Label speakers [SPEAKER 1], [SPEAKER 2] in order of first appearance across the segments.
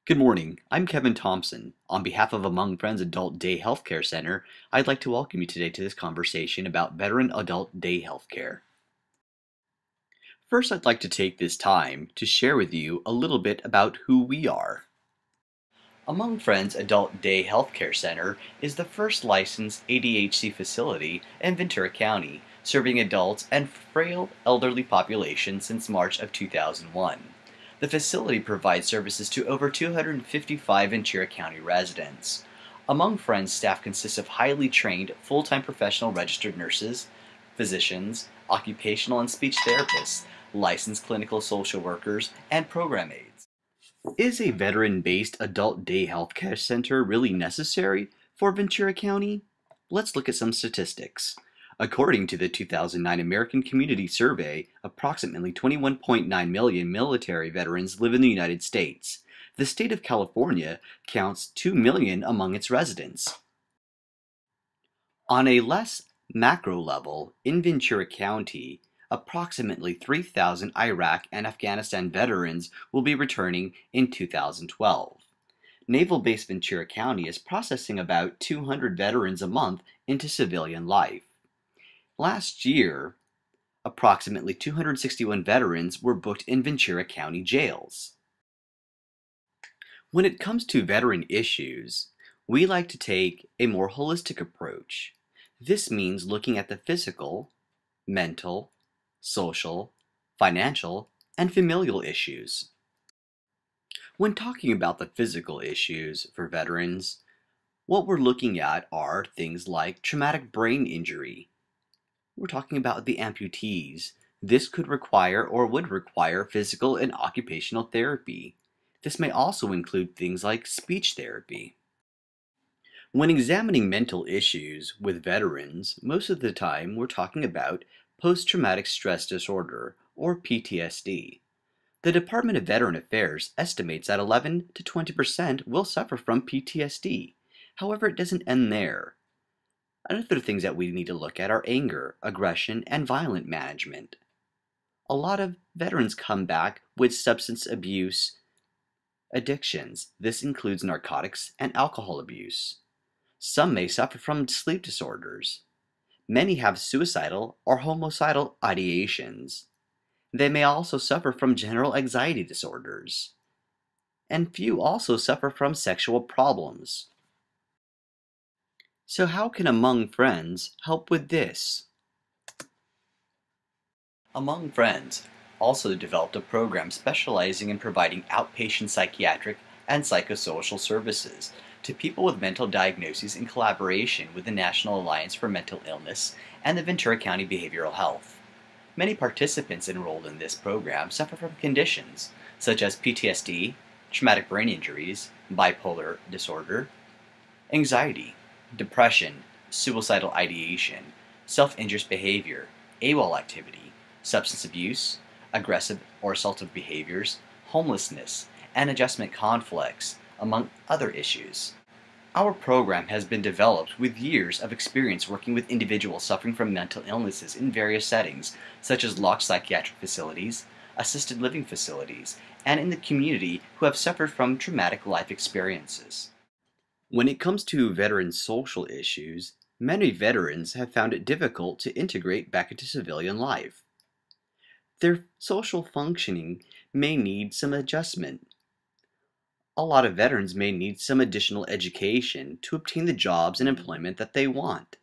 [SPEAKER 1] Good morning. I'm Kevin Thompson. On behalf of Among Friends Adult Day Healthcare Center, I'd like to welcome you today to this conversation about veteran adult day healthcare. First, I'd like to take this time to share with you a little bit about who we are. Among Friends Adult Day Healthcare Center is the first licensed ADHD facility in Ventura County, serving adults and frail elderly population since March of 2001. The facility provides services to over 255 Ventura County residents. Among Friends staff consists of highly trained, full-time professional registered nurses, physicians, occupational and speech therapists, licensed clinical social workers, and program aides. Is a veteran-based adult day healthcare center really necessary for Ventura County? Let's look at some statistics. According to the 2009 American Community Survey, approximately 21.9 million military veterans live in the United States. The state of California counts 2 million among its residents. On a less macro level, in Ventura County, approximately 3,000 Iraq and Afghanistan veterans will be returning in 2012. Naval Base Ventura County is processing about 200 veterans a month into civilian life. Last year, approximately 261 veterans were booked in Ventura County jails. When it comes to veteran issues, we like to take a more holistic approach. This means looking at the physical, mental, social, financial, and familial issues. When talking about the physical issues for veterans, what we're looking at are things like traumatic brain injury. We're talking about the amputees. This could require or would require physical and occupational therapy. This may also include things like speech therapy. When examining mental issues with veterans, most of the time we're talking about post-traumatic stress disorder, or PTSD. The Department of Veteran Affairs estimates that 11 to 20% will suffer from PTSD. However, it doesn't end there. Other things that we need to look at are anger, aggression, and violent management. A lot of veterans come back with substance abuse addictions. This includes narcotics and alcohol abuse. Some may suffer from sleep disorders. Many have suicidal or homicidal ideations. They may also suffer from general anxiety disorders. And few also suffer from sexual problems. So how can Among Friends help with this? Among Friends also developed a program specializing in providing outpatient psychiatric and psychosocial services to people with mental diagnoses in collaboration with the National Alliance for Mental Illness and the Ventura County Behavioral Health. Many participants enrolled in this program suffer from conditions such as PTSD, traumatic brain injuries, bipolar disorder, anxiety, depression, suicidal ideation, self-injurious behavior, AWOL activity, substance abuse, aggressive or assaultive behaviors, homelessness, and adjustment conflicts, among other issues. Our program has been developed with years of experience working with individuals suffering from mental illnesses in various settings, such as locked psychiatric facilities, assisted living facilities, and in the community who have suffered from traumatic life experiences. When it comes to veteran social issues, many veterans have found it difficult to integrate back into civilian life. Their social functioning may need some adjustment. A lot of veterans may need some additional education to obtain the jobs and employment that they want.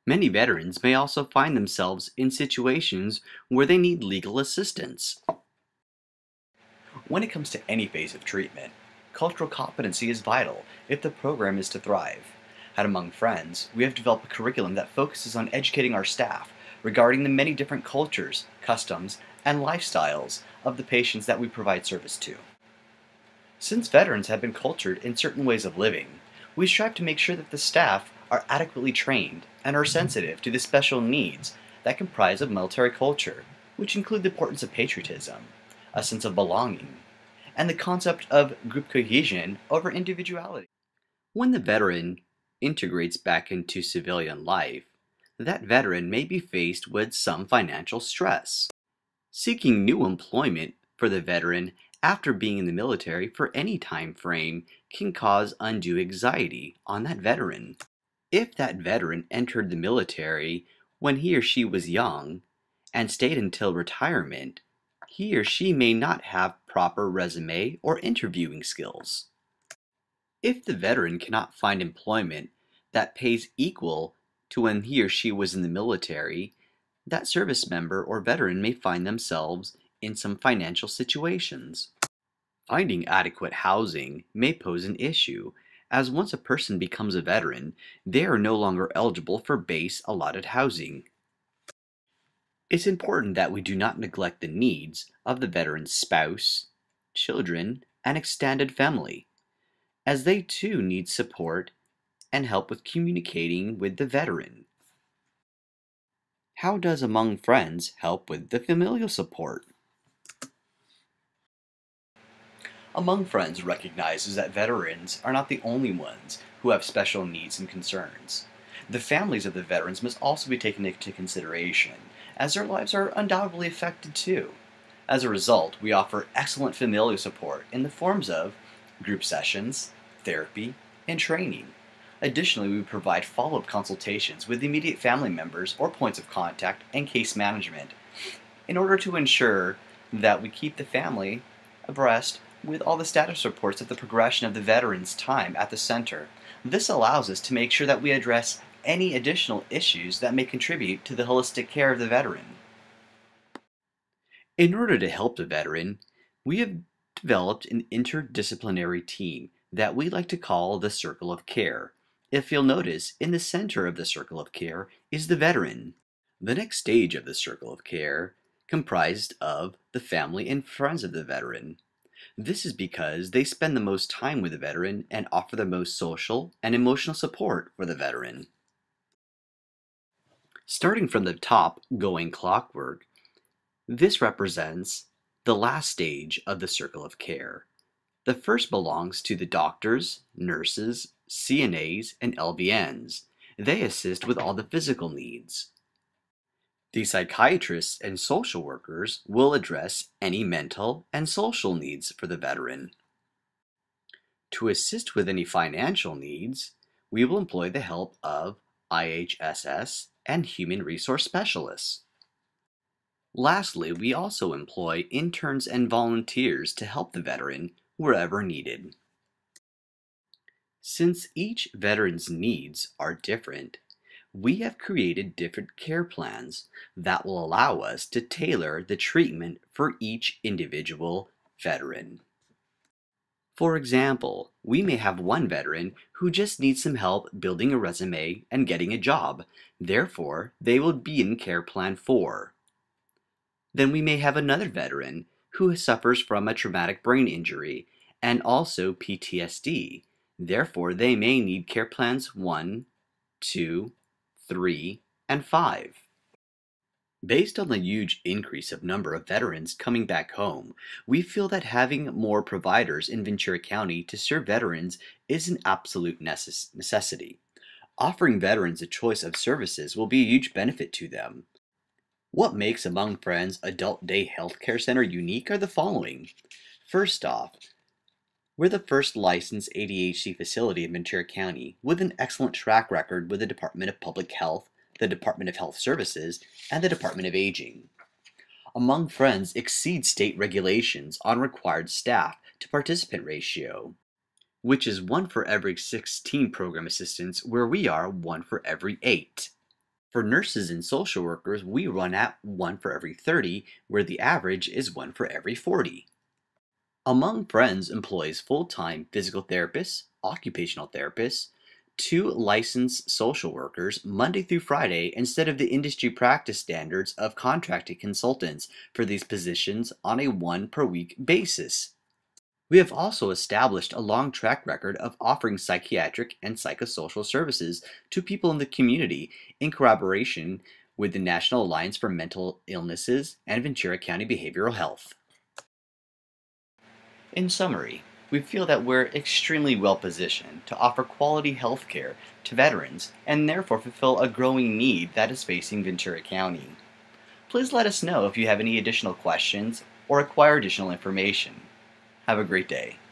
[SPEAKER 1] Many veterans may also find themselves in situations where they need legal assistance. When it comes to any phase of treatment, cultural competency is vital if the program is to thrive. At Among Friends, we have developed a curriculum that focuses on educating our staff regarding the many different cultures, customs, and lifestyles of the patients that we provide service to. Since veterans have been cultured in certain ways of living, we strive to make sure that the staff are adequately trained and are sensitive to the special needs that comprise of military culture, which include the importance of patriotism, a sense of belonging, and the concept of group cohesion over individuality. When the veteran integrates back into civilian life, that veteran may be faced with some financial stress. Seeking new employment for the veteran after being in the military for any time frame can cause undue anxiety on that veteran. If that veteran entered the military when he or she was young and stayed until retirement, he or she may not have proper resume or interviewing skills. If the veteran cannot find employment that pays equal to when he or she was in the military, that service member or veteran may find themselves in some financial situations. Finding adequate housing may pose an issue, as once a person becomes a veteran, they are no longer eligible for base allotted housing. It's important that we do not neglect the needs of the veteran's spouse, children, and extended family, as they too need support and help with communicating with the veteran. How does Among Friends help with the familial support? Among Friends recognizes that veterans are not the only ones who have special needs and concerns. The families of the veterans must also be taken into consideration, as their lives are undoubtedly affected too. As a result, we offer excellent familial support in the forms of group sessions, therapy, and training. Additionally, we provide follow-up consultations with immediate family members or points of contact and case management in order to ensure that we keep the family abreast with all the status reports of the progression of the veteran's time at the center. This allows us to make sure that we address any additional issues that may contribute to the holistic care of the veteran. In order to help the veteran, we have developed an interdisciplinary team that we like to call the Circle of Care. If you'll notice, in the center of the Circle of Care is the veteran. The next stage of the Circle of Care comprised of the family and friends of the veteran. This is because they spend the most time with the veteran and offer the most social and emotional support for the veteran. Starting from the top, going clockwork, this represents the last stage of the Circle of Care. The first belongs to the doctors, nurses, CNAs, and LVNs. They assist with all the physical needs. The psychiatrists and social workers will address any mental and social needs for the veteran. To assist with any financial needs, we will employ the help of IHSS and human resource specialists. Lastly, we also employ interns and volunteers to help the veteran wherever needed. Since each veteran's needs are different, we have created different care plans that will allow us to tailor the treatment for each individual veteran. For example, we may have one veteran who just needs some help building a resume and getting a job. Therefore, they will be in Care Plan 4. Then we may have another veteran who suffers from a traumatic brain injury and also PTSD. Therefore, they may need Care Plans 1, 2, 3, and 5. Based on the huge increase of number of veterans coming back home, we feel that having more providers in Ventura County to serve veterans is an absolute necessity. Offering veterans a choice of services will be a huge benefit to them. What makes Among Friends Adult Day Healthcare Center unique are the following. First off, we're the first licensed ADHD facility in Ventura County with an excellent track record with the Department of Public Health, the Department of Health Services, and the Department of Aging. Among Friends exceeds state regulations on required staff to participant ratio, which is 1 for every 16 program assistants, where we are 1 for every 8. For nurses and social workers, we run at 1 for every 30, where the average is 1 for every 40. Among Friends employs full-time physical therapists, occupational therapists, 2 licensed social workers Monday through Friday instead of the industry practice standards of contracted consultants for these positions on a 1 per week basis. We have also established a long track record of offering psychiatric and psychosocial services to people in the community in collaboration with the National Alliance for Mental Illnesses and Ventura County Behavioral Health. In summary, we feel that we're extremely well positioned to offer quality health care to veterans and therefore fulfill a growing need that is facing Ventura County. Please let us know if you have any additional questions or require additional information. Have a great day.